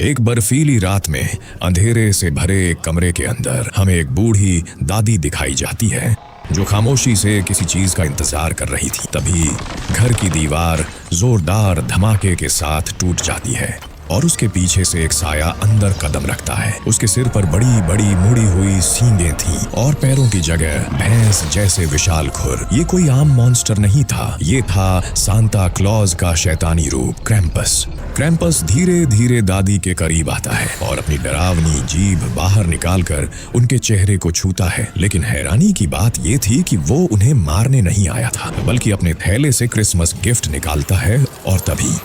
एक बर्फीली रात में अंधेरे से भरे एक कमरे के अंदर हमें एक बूढ़ी दादी दिखाई जाती है जो खामोशी से किसी चीज का इंतजार कर रही थी। तभी घर की दीवार जोरदार धमाके के साथ टूट जाती है और उसके पीछे से एक साया अंदर कदम रखता है। उसके सिर पर बड़ी बड़ी मुड़ी हुई सींगें थीं और पैरों की जगह भैंस जैसे विशाल खुर। ये कोई आम मॉन्स्टर नहीं था, ये था सांता क्लॉज का शैतानी रूप क्रैम्पस। क्रैम्पस धीरे धीरे दादी के करीब आता है और अपनी डरावनी जीभ बाहर निकालकर उनके चेहरे को छूता है। लेकिन हैरानी की बात ये थी कि वो उन्हें मारने नहीं आया था, बल्कि अपने थैले से क्रिसमस गिफ्ट निकालता है। और तभी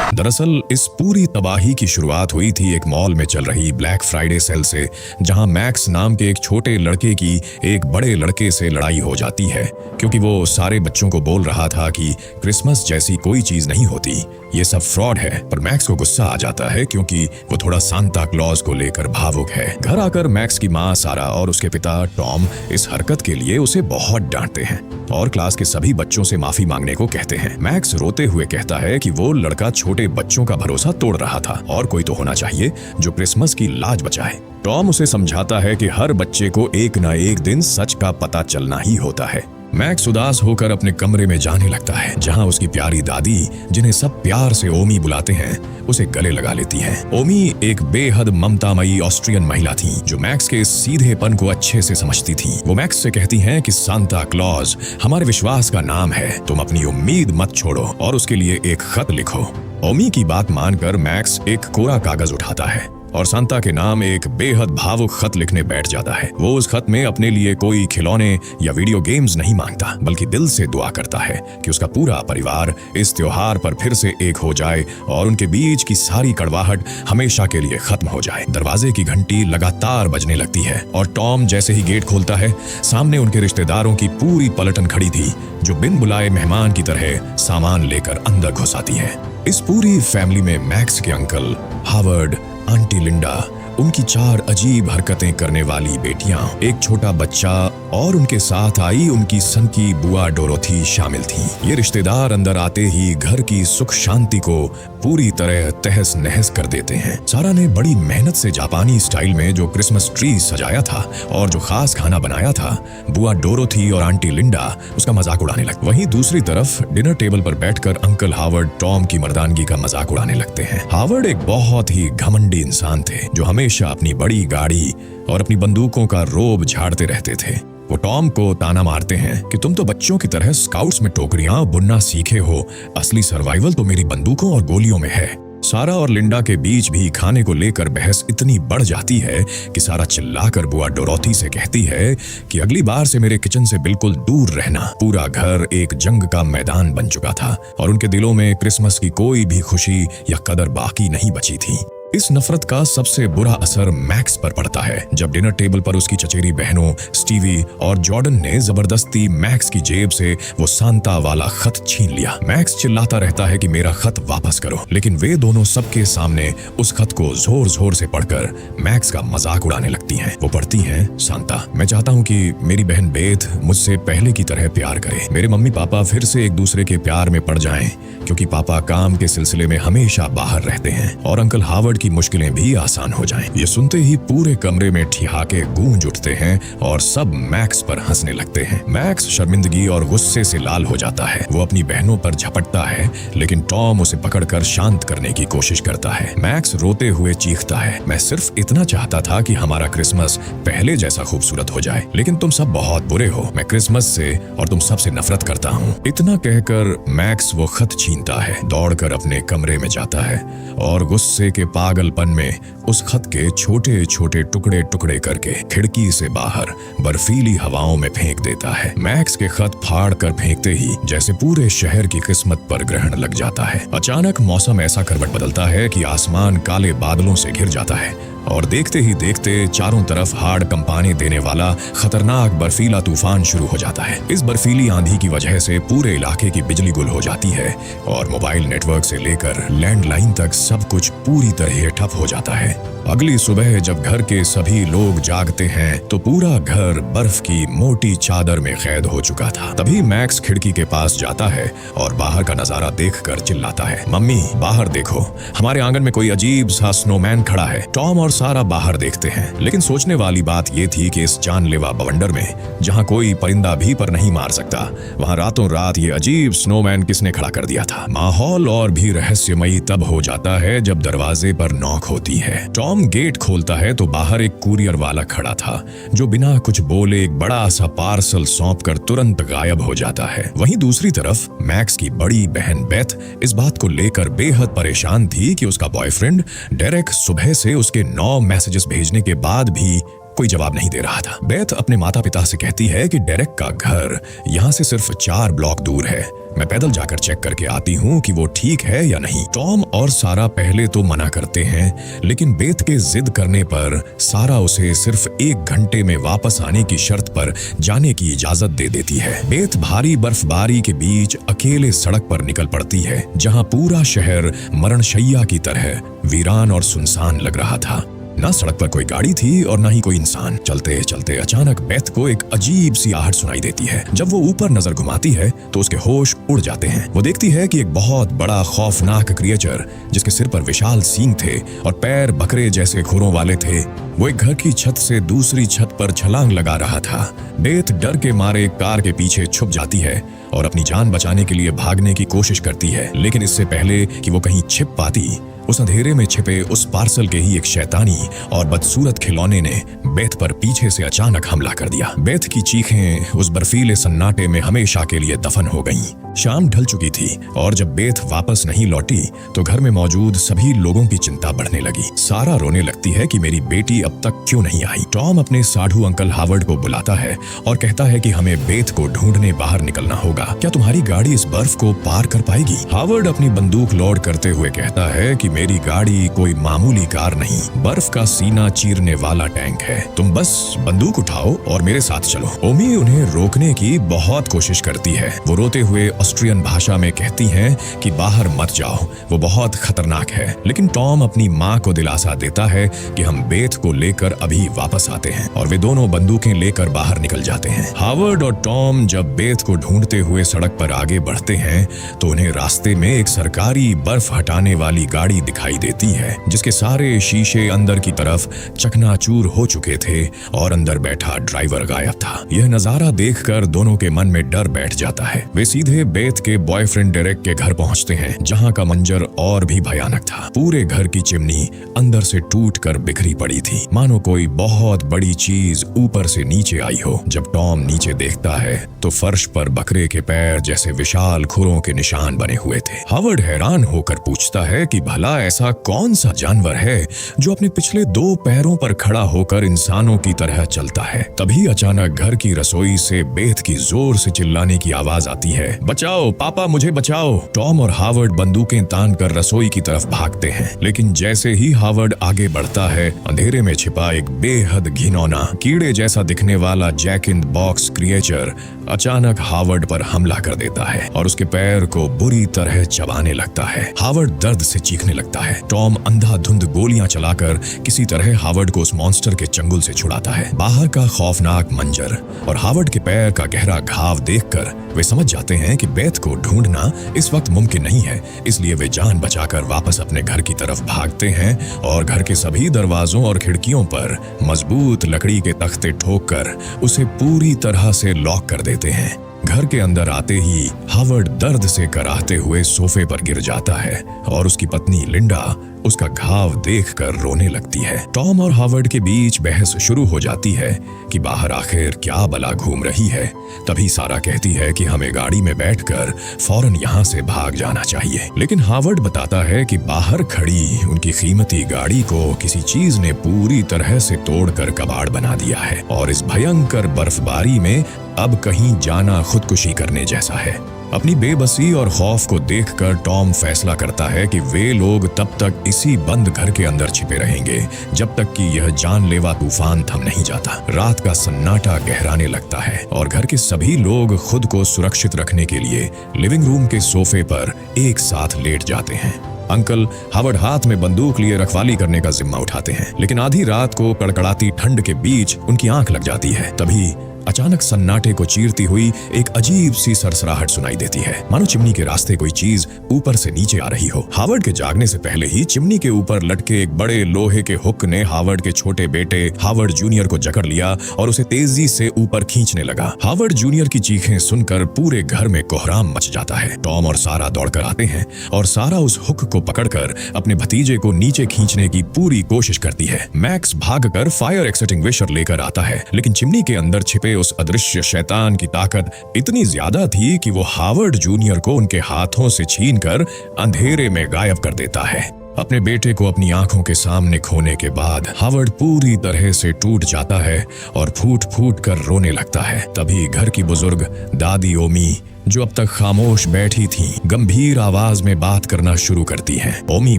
दरअसल इस पूरी तबाही की शुरुआत हुई थी एक मॉल में चल रही ब्लैक फ्राइडे सेल से, जहां मैक्स नाम के एक छोटे लड़के की एक बड़े लड़के से लड़ाई हो जाती है क्योंकि वो सारे बच्चों को बोल रहा था कि क्रिसमस जैसी कोई चीज नहीं होती, ये सब फ्रॉड है। पर मैक्स को गुस्सा आ जाता है क्योंकि वो थोड़ा सांता क्लॉज को लेकर भावुक है। घर आकर मैक्स की माँ सारा और उसके पिता टॉम इस हरकत के लिए उसे बहुत डांटते हैं और क्लास के सभी बच्चों से माफी मांगने को कहते हैं। मैक्स रोते हुए कहता है कि वो लड़का छोटे बच्चों का भरोसा तोड़ रहा था और कोई तो होना चाहिए जो क्रिसमस की लाज बचाए। टॉम उसे समझाता है कि हर बच्चे को एक न एक दिन सच का पता चलना ही होता है। मैक्स उदास होकर अपने कमरे में जाने लगता है जहां उसकी प्यारी दादी, जिन्हें सब प्यार से ओमी बुलाते हैं, उसे गले लगा लेती है। ओमी एक बेहद ममतामयी ऑस्ट्रियन महिला थी जो मैक्स के सीधेपन को अच्छे से समझती थी। वो मैक्स से कहती हैं कि सांता क्लॉज हमारे विश्वास का नाम है, तुम अपनी उम्मीद मत छोड़ो और उसके लिए एक खत लिखो। ओमी की बात मानकर मैक्स एक कोरा कागज उठाता है और सांता के नाम एक बेहद भावुक खत लिखने बैठ जाता है। वो उस खत में अपने लिए कोई खिलौने या वीडियो गेम्स नहीं मांगता, बल्कि दिल से दुआ करता है कि उसका पूरा परिवार इस त्योहार पर फिर से एक हो जाए और उनके बीच की सारी कड़वाहट हमेशा के लिए खत्म हो जाए। दरवाजे की घंटी लगातार बजने लगती है और टॉम जैसे ही गेट खोलता है, सामने उनके रिश्तेदारों की पूरी पलटन खड़ी थी जो बिन बुलाए मेहमान की तरह सामान लेकर अंदर घुस आती है। इस पूरी फैमिली में मैक्स के अंकल हावर्ड, आंटी लिंडा, उनकी 4 अजीब हरकतें करने वाली बेटियां, एक छोटा बच्चा और उनके साथ आई उनकी सनकी बुआ डोरोथी शामिल थी। ये रिश्तेदार अंदर आते ही घर की सुख शांति को पूरी तरह तहस नहस कर देते हैं। सारा ने बड़ी मेहनत से जापानी स्टाइल में जो क्रिसमस ट्री सजाया था और जो खास खाना बनाया था, बुआ डोरोथी और आंटी लिंडा उसका मजाक उड़ाने लगती। वहीं दूसरी तरफ डिनर टेबल पर बैठकर अंकल हावर्ड टॉम की मर्दानगी का मजाक उड़ाने लगते हैं। हावर्ड एक बहुत ही घमंडी इंसान थे जो हमेशा अपनी बड़ी गाड़ी और अपनी बंदूकों का रोब झाड़ते रहते थे। वो टॉम को ताना मारते हैं कि तुम तो बच्चों की तरह स्काउट्स में टोकरियां बुनना सीखे हो, असली सर्वाइवल तो मेरी बंदूकों और गोलियों में है। सारा और लिंडा के बीच भी खाने को लेकर बहस इतनी बढ़ जाती है कि सारा चिल्लाकर बुआ डोरोथी से कहती है कि अगली बार से मेरे किचन से बिल्कुल दूर रहना। पूरा घर एक जंग का मैदान बन चुका था और उनके दिलों में क्रिसमस की कोई भी खुशी या कदर बाकी नहीं बची थी। इस नफरत का सबसे बुरा असर मैक्स पर पड़ता है जब डिनर टेबल पर उसकी चचेरी बहनों स्टीवी और जॉर्डन ने जबरदस्ती मैक्स की जेब से वो सांता वाला खत छीन लिया। मैक्स चिल्लाता रहता है कि मेरा खत वापस करो, लेकिन वे दोनों सबके सामने उस खत को जोर जोर से पढ़कर मैक्स का मजाक उड़ाने लगती हैं। वो पढ़ती हैं, सांता, मैं चाहता हूँ कि मेरी बहन बेथ मुझसे पहले की तरह प्यार करे। मेरे मम्मी पापा फिर से एक दूसरे के प्यार में पड़ जाएं क्योंकि पापा काम के सिलसिले में हमेशा बाहर रहते हैं और अंकल हावर्ड की मुश्किलें भी आसान हो जाएं। ये सुनते ही पूरे कमरे में ठिहाके गूंज उठते हैं और सब मैक्स पर हंसने लगते हैं। मैक्स शर्मिंदगी और गुस्से से लाल हो जाता है। वो अपनी बहनों पर झपटता है, लेकिन टॉम उसे पकड़कर शांत करने की कोशिश करता है। मैक्स रोते हुए चीखता है, मैं सिर्फ इतना चाहता था कि हमारा क्रिसमस पहले जैसा खूबसूरत हो जाए, लेकिन तुम सब बहुत बुरे हो। मैं क्रिसमस से और तुम सबसे नफरत करता हूँ। इतना कहकर मैक्स वो खत छीनता है, दौड़कर अपने कमरे में जाता है और गुस्से के पागलपन में उस खत के छोटे छोटे टुकड़े टुकड़े करके खिड़की से बाहर बर्फीली हवाओं में फेंक देता है। मैक्स के खत फाड़ कर फेंकते ही जैसे पूरे शहर की किस्मत पर ग्रहण लग जाता है। अचानक मौसम ऐसा करवट बदलता है कि आसमान काले बादलों से घिर जाता है और देखते ही देखते चारों तरफ हाड़ कंपाने देने वाला खतरनाक बर्फीला तूफान शुरू हो जाता है। इस बर्फीली आंधी की वजह से पूरे इलाके की बिजली गुल हो जाती है और मोबाइल नेटवर्क से लेकर लैंडलाइन तक सब कुछ पूरी तरह ठप हो जाता है। अगली सुबह जब घर के सभी लोग जागते हैं तो पूरा घर बर्फ की मोटी चादर में कैद हो चुका था। तभी मैक्स खिड़की के पास जाता है और बाहर का नजारा देखकर चिल्लाता है, मम्मी बाहर देखो, हमारे आंगन में कोई अजीब सा स्नोमैन खड़ा है। टॉम और सारा बाहर देखते हैं, लेकिन सोचने वाली बात ये थी कि इस जानलेवा बवंडर में जहाँ कोई परिंदा भी पर नहीं मार सकता, वहाँ रातों रात ये अजीब स्नोमैन किसने खड़ा कर दिया था। माहौल और भी रहस्यमयी तब हो जाता है जब दरवाजे पर नॉक होती है। टॉम गेट खोलता है तो बाहर एक कुरियर वाला खड़ा था जो बिना कुछ बोले एक बड़ा सा पार्सल सौंपकर तुरंत गायब हो जाता है। वहीं दूसरी तरफ मैक्स की बड़ी बहन बेथ इस बात को लेकर बेहद परेशान थी कि उसका बॉयफ्रेंड डेरेक सुबह से उसके 9 मैसेजेस भेजने के बाद भी कोई जवाब नहीं दे रहा था। बेथ अपने माता पिता से कहती है कि डेरेक का घर यहाँ से सिर्फ 4 ब्लॉक दूर है, मैं पैदल जाकर चेक करके आती हूँ कि वो ठीक है या नहीं। टॉम और सारा पहले तो मना करते हैं, लेकिन बेथ के जिद करने पर सारा उसे सिर्फ 1 घंटे में वापस आने की शर्त पर जाने की इजाजत दे देती है। बेथ भारी बर्फबारी के बीच अकेले सड़क पर निकल पड़ती है, जहाँ पूरा शहर मरणशैया की तरह वीरान और सुनसान लग रहा था। ना सड़क पर कोई गाड़ी थी और ना ही कोई इंसान। चलते चलते अचानक बेथ को एक अजीब सी आहट सुनाई देती है। जब वो ऊपर नजर घुमाती है तो उसके होश उड़ जाते हैं। वो देखती है कि एक बहुत बड़ा खौफनाक क्रिएचर जिसके सिर पर विशाल सींग थे और पैर बकरे जैसे खुरों वाले थे, वो एक घर की छत से दूसरी छत पर छलांग लगा रहा था। बेथ डर के मारे कार के पीछे छुप जाती है और अपनी जान बचाने के लिए भागने की कोशिश करती है, लेकिन इससे पहले कि वो कहीं छिप पाती, उस अंधेरे में छिपे उस पार्सल के ही एक शैतानी और बदसूरत खिलौने ने बेथ पर पीछे से अचानक हमला कर दिया। बेथ की चीखें उस बर्फीले सन्नाटे में हमेशा के लिए दफन हो गईं। शाम ढल चुकी थी और जब बेथ वापस नहीं लौटी तो घर में मौजूद सभी लोगों की चिंता बढ़ने लगी। सारा रोने लगती है कि मेरी बेटी अब तक क्यों नहीं आई। टॉम अपने साढ़ू अंकल हावर्ड को बुलाता है और कहता है कि हमें बेथ को ढूंढने बाहर निकलना होगा। क्या तुम्हारी गाड़ी इस बर्फ को पार कर पाएगी? हावर्ड अपनी बंदूक लोड करते हुए कहता है कि मेरी गाड़ी कोई मामूली कार नहीं, बर्फ का सीना चीरने वाला टैंक है। तुम बस बंदूक उठाओ और मेरे साथ चलो। ओमी उन्हें रोकने की बहुत कोशिश करती है। वो रोते हुए ऑस्ट्रियन भाषा में कहती हैं कि बाहर मत जाओ, वो बहुत खतरनाक है। लेकिन टॉम अपनी माँ को दिलासा देता है कि हम बेथ को लेकर अभी वापस आते हैं और वे दोनों बंदूकें लेकर बाहर निकल जाते हैं। हावर्ड और टॉम जब बेथ को ढूंढते हुए सड़क पर आगे बढ़ते हैं तो उन्हें रास्ते में एक सरकारी बर्फ हटाने वाली गाड़ी दिखाई देती है, जिसके सारे शीशे अंदर की तरफ चकनाचूर हो चुके थे और अंदर बैठा ड्राइवर गायब था। यह नजारा देखकर दोनों के मन में डर बैठ जाता है। वे सीधे बेथ के बॉयफ्रेंड डेरेक के घर पहुंचते हैं, जहां का मंजर और भी भयानक था। पूरे घर की चिमनी अंदर से टूटकर बिखरी पड़ी थी, मानो कोई बहुत बड़ी चीज ऊपर से नीचे आई हो। जब टॉम नीचे देखता है तो फर्श पर बकरे के पैर जैसे विशाल खुरों के निशान बने हुए थे। हावर्ड हैरान होकर पूछता है कि भला ऐसा कौन सा जानवर है जो अपने पिछले 2 पैरों पर खड़ा होकर इंसानों की तरह चलता है। तभी अचानक घर की रसोई से बेथ की जोर से चिल्लाने की आवाज आती है, बचाओ पापा, मुझे बचाओ। टॉम और हावर्ड बंदूकें तानकर रसोई की तरफ भागते हैं, लेकिन जैसे ही हावर्ड आगे बढ़ता है, अंधेरे में छिपा एक बेहद घिनौना कीड़े जैसा दिखने वाला jack in the box creature अचानक हावर्ड पर हमला कर देता है और उसके पैर को बुरी तरह चबाने लगता है। हावर्ड दर्द से चीखने लगता है। टॉम अंधाधुंध गोलियां चलाकर किसी तरह हावर्ड को उस मॉन्स्टर के चंगुल से छुड़ाता है। बाहर का खौफनाक मंजर और हावर्ड के पैर का गहरा घाव देखकर वे समझ जाते हैं कि बेथ को ढूंढना इस वक्त मुमकिन नहीं है, इसलिए वे जान बचाकर वापस अपने घर की तरफ भागते हैं और घर के सभी दरवाजों और खिड़कियों पर मजबूत लकड़ी के तख्ते ठोककर उसे पूरी तरह से लॉक कर देते हैं। घर के अंदर आते ही हावर्ड दर्द से कराहते हुए सोफे पर गिर जाता है और उसकी पत्नी लिंडा उसका घाव देखकर रोने लगती है। टॉम और हावर्ड के बीच बहस शुरू हो जाती है कि बाहर आखिर क्या बला घूम रही है। तभी सारा कहती है कि हमें गाड़ी में बैठकर फौरन यहाँ से भाग जाना चाहिए, लेकिन हावर्ड बताता है कि बाहर खड़ी उनकी कीमती गाड़ी को किसी चीज ने पूरी तरह से तोड़कर कबाड़ बना दिया है और इस भयंकर बर्फबारी में अब कहीं जाना खुदकुशी करने जैसा है। अपनी बेबसी और खौफ को देखकर टॉम फैसला करता है कि वे लोग तब तक इसी बंद घर के अंदर छिपे रहेंगे जब तक कि यह जानलेवा तूफान थम नहीं जाता। रात का सन्नाटा गहराने लगता है और घर के सभी लोग खुद को सुरक्षित रखने के लिए लिविंग रूम के सोफे पर एक साथ लेट जाते हैं। अंकल हावर्ड हाथ में बंदूक लिए रखवाली करने का जिम्मा उठाते हैं, लेकिन आधी रात को कड़कड़ाती ठंड के बीच उनकी आंख लग जाती है। तभी अचानक सन्नाटे को चीरती हुई एक अजीब सी सरसराहट सुनाई देती है, मानो चिमनी के रास्ते कोई चीज ऊपर से नीचे आ रही हो। हावर्ड के जागने से पहले ही चिमनी के ऊपर लटके एक बड़े लोहे के हुक ने हावर्ड के छोटे बेटे हावर्ड जूनियर को जकड़ लिया और उसे तेजी से ऊपर खींचने लगा। हावर्ड जूनियर की चीखें सुनकर पूरे घर में कोहराम मच जाता है। टॉम और सारा दौड़कर आते हैं और सारा उस हुक को पकड़कर अपने भतीजे को नीचे खींचने की पूरी कोशिश करती है। मैक्स भागकर फायर एक्सटिंग्विशर लेकर आता है, लेकिन चिमनी के अंदर छिपे उस अदृश्य शैतान की ताकत इतनी ज्यादा थी कि वो हावर्ड जूनियर को उनके हाथों से छीनकर अंधेरे में गायब कर देता है। अपने बेटे को अपनी आंखों के सामने खोने के बाद हावर्ड पूरी तरह से टूट जाता है और फूट फूट कर रोने लगता है। तभी घर की बुजुर्ग दादी ओमी, जो अब तक खामोश बैठी थी, गंभीर आवाज में बात करना शुरू करती हैं। ओमी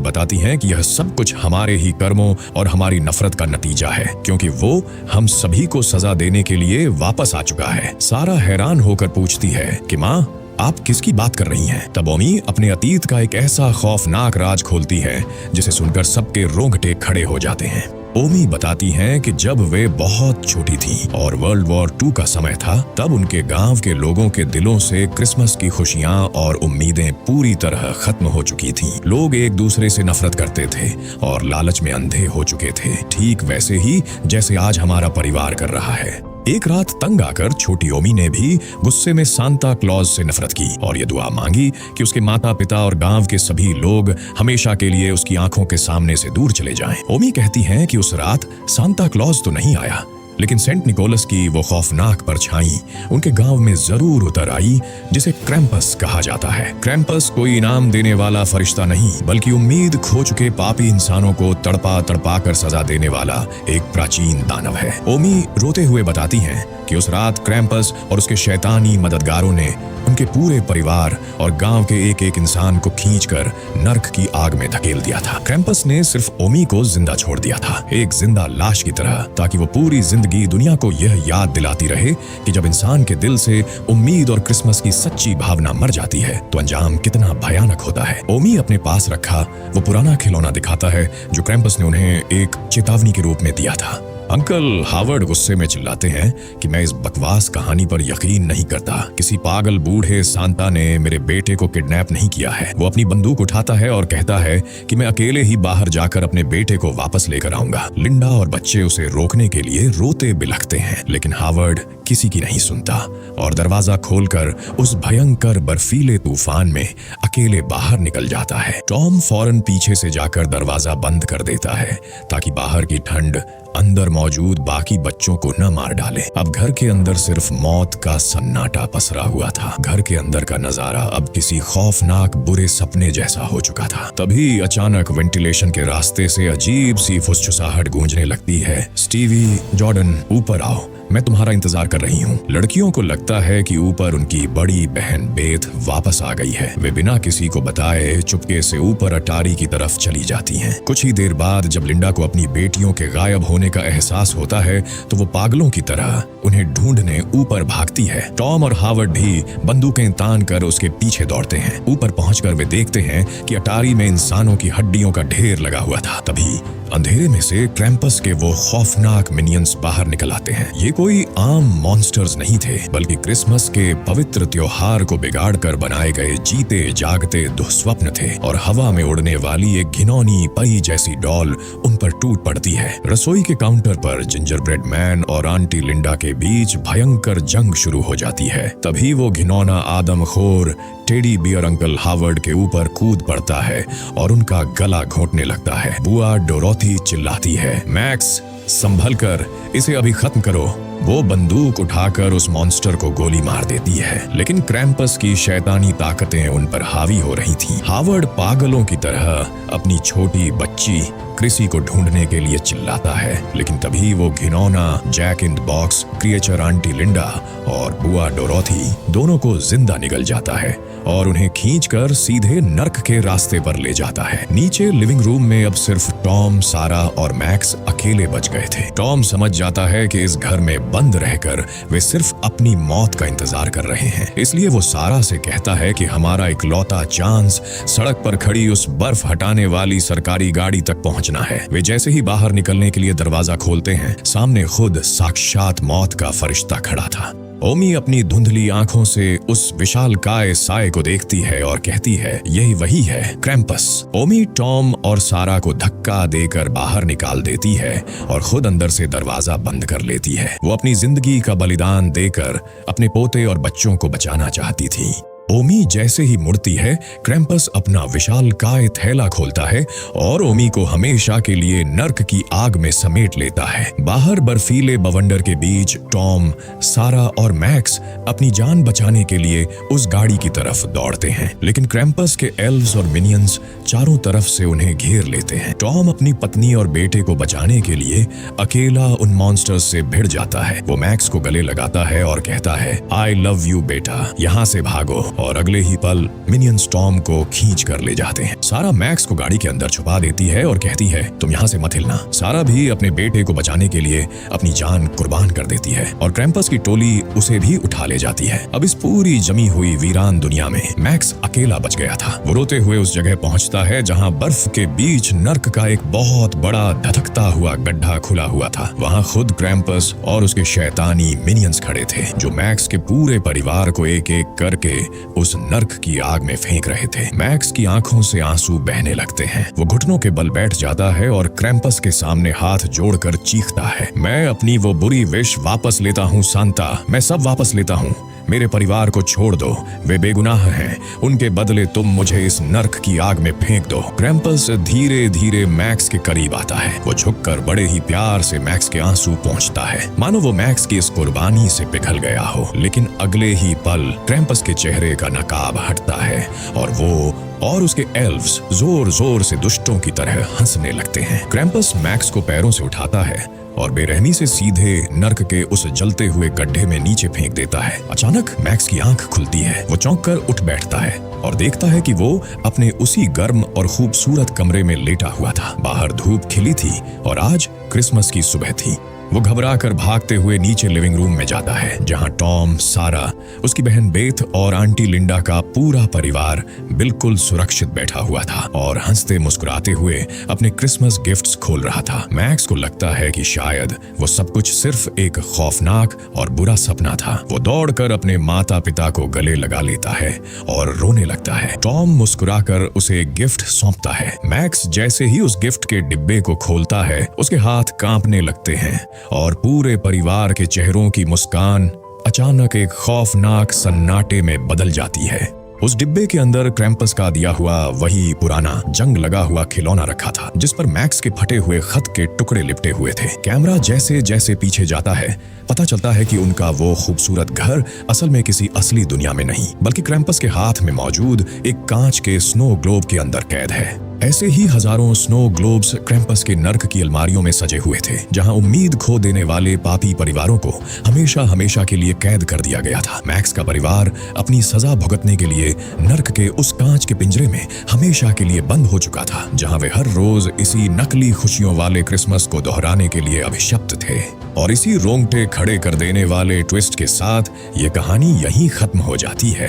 बताती हैं कि यह सब कुछ हमारे ही कर्मों और हमारी नफरत का नतीजा है, क्योंकि वो हम सभी को सजा देने के लिए वापस आ चुका है। सारा हैरान होकर पूछती है कि माँ, आप किसकी बात कर रही हैं? तब ओमी अपने अतीत का एक ऐसा खौफनाक राज खोलती है जिसे सुनकर सबके रोंगटे खड़े हो जाते हैं। ओमी बताती हैं कि जब वे बहुत छोटी थीं और वर्ल्ड वॉर 2 का समय था, तब उनके गांव के लोगों के दिलों से क्रिसमस की खुशियां और उम्मीदें पूरी तरह खत्म हो चुकी थीं। लोग एक दूसरे से नफरत करते थे और लालच में अंधे हो चुके थे, ठीक वैसे ही जैसे आज हमारा परिवार कर रहा है। एक रात तंग आकर छोटी ओमी ने भी गुस्से में सांता क्लॉज से नफरत की और ये दुआ मांगी कि उसके माता पिता और गांव के सभी लोग हमेशा के लिए उसकी आंखों के सामने से दूर चले जाएं। ओमी कहती हैं कि उस रात सांता क्लॉज तो नहीं आया, लेकिन सेंट निकोलस की वो खौफनाक परछाई उनके गांव में जरूर उतर आई, जिसे क्रैम्पस कहा जाता है। क्रैम्पस कोई इनाम देने वाला फरिश्ता नहीं, बल्कि उम्मीद खो चुके पापी इंसानों को तड़पा तड़पा कर सजा देने वाला एक प्राचीन दानव है। ओमी रोते हुए बताती हैं कि उस रात क्रैम्पस और उसके शैतानी मददगारों ने उनके पूरे परिवार और गांव के एक एक इंसान को खींचकर नर्क की आग में धकेल दिया था। क्रैम्पस ने सिर्फ ओमी को जिंदा छोड़ दिया था, एक जिंदा लाश की तरह, ताकि वो पूरी जिंदगी दुनिया को यह याद दिलाती रहे कि जब इंसान के दिल से उम्मीद और क्रिसमस की सच्ची भावना मर जाती है तो अंजाम कितना भयानक होता है। ओमी अपने पास रखा वो पुराना खिलौना दिखाता है जो क्रैम्पस ने उन्हें एक चेतावनी के रूप में दिया था। अंकल हावर्ड गुस्से में चिल्लाते हैं कि मैं इस बकवास कहानी पर यकीन नहीं करता। किसी पागल बूढ़े सांता ने मेरे बेटे को किडनैप नहीं किया है। वो अपनी बंदूक उठाता है और कहता है कि मैं अकेले ही बाहर जाकर अपने बेटे को वापस लेकर आऊंगा। लिंडा और बच्चे उसे रोकने के लिए रोते बिलखते हैं, लेकिन हावर्ड किसी की नहीं सुनता और दरवाजा खोलकर उस भयंकर बर्फीले तूफान में अकेले बाहर निकल जाता है। टॉम फौरन पीछे से जाकर दरवाजा बंद कर देता है ताकि बाहर की ठंड अंदर मौजूद बाकी बच्चों को न मार डाले। अब घर के अंदर सिर्फ मौत का सन्नाटा पसरा हुआ था। घर के अंदर का नजारा अब किसी खौफनाक बुरे सपने जैसा हो चुका था। तभी अचानक वेंटिलेशन के रास्ते से अजीब सी फुसफुसाहट गूंजने लगती है। स्टीवी, जॉर्डन, ऊपर आओ, मैं तुम्हारा इंतजार कर रही हूँ। लड़कियों को लगता है कि ऊपर उनकी बड़ी बहन बेथ वापस आ गई है। वे बिना किसी को बताए चुपके से ऊपर अटारी की तरफ चली जाती हैं। कुछ ही देर बाद जब लिंडा को अपनी बेटियों के गायब होने का एहसास होता है तो वो पागलों की तरह उन्हें ढूंढने ऊपर भागती है। टॉम और हावर्ड भी बंदूकें तान कर उसके पीछे दौड़ते हैं। ऊपर पहुंचकर वे देखते हैं कि अटारी में इंसानों की हड्डियों का ढेर लगा हुआ था। तभी अंधेरे में से क्रैम्पस के वो खौफनाक मिनियंस बाहर निकल आते हैं। ये कोई आम मॉन्स्टर्स नहीं थे, बल्कि क्रिसमस के पवित्र त्योहार को बिगाड़कर बनाए गए जीते जागते दुस्वप्न थे। और हवा में उड़ने वाली एक घिनौनी परी जैसी डॉल उन पर टूट पड़ती है। रसोई के काउंटर पर जिंजर ब्रेड मैन और आंटी लिंडा के बीच भयंकर जंग शुरू हो जाती है। तभी वो घिनौना आदमखोर टेडी बियर अंकल हावर्ड के ऊपर कूद पड़ता है और उनका गला घोंटने लगता है। बुआ डोरोथी चिल्लाती है, मैक्स संभल कर, इसे अभी खत्म करो। वो बंदूक उठाकर उस मॉन्स्टर को गोली मार देती है, लेकिन क्रैम्पस की शैतानी ताकतें उन पर हावी हो रही थीं। हावर्ड पागलों की तरह अपनी छोटी बच्ची क्रिसी को ढूंढने के लिए चिल्लाता है, लेकिन तभी वो घिनौना jack in the box creature auntie Linda और बुआ डोरोथी दोनों को जिंदा निगल जाता है और उन्हें खींचकर सीधे नर्क के रास्ते पर ले जाता है। नीचे लिविंग रूम में अब सिर्फ टॉम, सारा और मैक्स अकेले बच गए थे। टॉम समझ जाता है कि इस घर में बंद रहकर वे सिर्फ अपनी मौत का इंतजार कर रहे हैं, इसलिए वो सारा से कहता है कि हमारा इकलौता चांस सड़क पर खड़ी उस बर्फ हटाने वाली सरकारी गाड़ी तक पहुंचना है। वे जैसे ही बाहर निकलने के लिए दरवाजा खोलते हैं, सामने खुद साक्षात मौत का फरिश्ता खड़ा था। ओमी अपनी धुंधली आंखों से उस विशालकाय साए को देखती है और कहती है, यही वही है क्रैम्पस। ओमी टॉम और सारा को धक्का देकर बाहर निकाल देती है और खुद अंदर से दरवाजा बंद कर लेती है। वो अपनी जिंदगी का बलिदान देकर अपने पोते और बच्चों को बचाना चाहती थी। ओमी जैसे ही मुड़ती है, क्रैम्पस अपना विशालकाय थैला खोलता है और ओमी को हमेशा के लिए नर्क की आग में समेट लेता है। बाहर बर्फीले बवंडर के बीच टॉम, सारा और मैक्स अपनी जान बचाने के लिए उस गाड़ी की तरफ दौड़ते हैं, लेकिन क्रैम्पस के एल्व्स और मिनियंस चारों तरफ से उन्हें घेर लेते हैं। टॉम अपनी पत्नी और बेटे को बचाने के लिए अकेला उन मॉन्स्टर्स से भिड़ जाता है। वो मैक्स को गले लगाता है और कहता है, आई लव यू बेटा, यहाँ से भागो। और अगले ही पल मिनियंस टॉम को खींच कर ले जाते हैं। सारा मैक्स को गाड़ी के अंदर छुपा देती है और कहती है, तुम यहाँ से मत हिलना। सारा भी अपने बेटे को बचाने के लिए अपनी जान कुर्बान कर देती है और क्रैम्पस की टोली उसे भी उठा ले जाती है। अब इस पूरी जमी हुई वीरान दुनिया में मैक्स अकेला बच गया था। वो रोते हुए उस जगह पहुंचता है जहाँ बर्फ के बीच नर्क का एक बहुत बड़ा धधकता हुआ गड्ढा खुला हुआ था। वहाँ खुद क्रैम्पस और उसके शैतानी मिनियंस खड़े थे, जो मैक्स के पूरे परिवार को एक एक करके उस नर्क की आग में फेंक रहे थे। मैक्स की आंखों से आंसू बहने लगते हैं। वो घुटनों के बल बैठ जाता है और क्रैम्पस के सामने हाथ जोड़कर चीखता है, मैं अपनी वो बुरी विश वापस लेता हूँ सांता, मैं सब वापस लेता हूँ। मेरे परिवार को छोड़ दो, वे बेगुनाह हैं, उनके बदले तुम मुझे इस नर्क की आग में फेंक दो। क्रैम्पस धीरे धीरे मैक्स के करीब आता है। वो झुककर बड़े ही प्यार से मैक्स के आंसू पोंछता है, मानो वो मैक्स की इस कुर्बानी से पिघल गया हो। लेकिन अगले ही पल क्रैम्पस के चेहरे का नकाब हटता है और वो और उसके एल्व्स जोर जोर से दुष्टों की तरह हंसने लगते हैं। क्रैम्पस मैक्स को पैरों से उठाता है और बेरहमी से सीधे नर्क के उस जलते हुए गड्ढे में नीचे फेंक देता है। अचानक मैक्स की आंख खुलती है। वो चौंक कर उठ बैठता है और देखता है कि वो अपने उसी गर्म और खूबसूरत कमरे में लेटा हुआ था। बाहर धूप खिली थी और आज क्रिसमस की सुबह थी। वो घबरा कर भागते हुए नीचे लिविंग रूम में जाता है, जहां टॉम, सारा, उसकी बहन बेथ और आंटी लिंडा का पूरा परिवार बिल्कुल सुरक्षित बैठा हुआ था और हंसते मुस्कुराते हुए अपने क्रिसमस गिफ्ट्स खोल रहा था। मैक्स को लगता है कि शायद वो सब कुछ सिर्फ एक खौफनाक और बुरा सपना था। वो दौड़कर अपने माता पिता को गले लगा लेता है और रोने लगता है। टॉम मुस्कुराकर उसे एक गिफ्ट सौंपता है। मैक्स जैसे ही उस गिफ्ट के डिब्बे को खोलता है, उसके हाथ कांपने लगते हैं और पूरे परिवार के चेहरों की मुस्कान अचानक एक खौफनाक सन्नाटे में बदल जाती है। उस डिब्बे के अंदर क्रैम्पस का दिया हुआ वही पुराना जंग लगा हुआ खिलौना रखा था, जिस पर मैक्स के फटे हुए खत के टुकड़े लिपटे हुए थे। कैमरा जैसे जैसे पीछे जाता है, पता चलता है कि उनका वो खूबसूरत घर असल में किसी असली दुनिया में नहीं, बल्कि क्रैम्पस के हाथ में मौजूद एक कांच के स्नो ग्लोब के अंदर कैद है। ऐसे ही हजारों स्नो ग्लोब्स क्रैम्पस के नर्क की अलमारियों में सजे हुए थे, जहां उम्मीद खो देने वाले पापी परिवारों को हमेशा हमेशा के लिए कैद कर दिया गया था। मैक्स का परिवार अपनी सजा भुगतने के लिए नर्क के उस कांच के पिंजरे में हमेशा के लिए बंद हो चुका था, जहां वे हर रोज इसी नकली खुशियों वाले क्रिसमस को दोहराने के लिए अभिशप्त थे। और इसी रोंगटे खड़े कर देने वाले ट्विस्ट के साथ ये कहानी यहीं खत्म हो जाती है।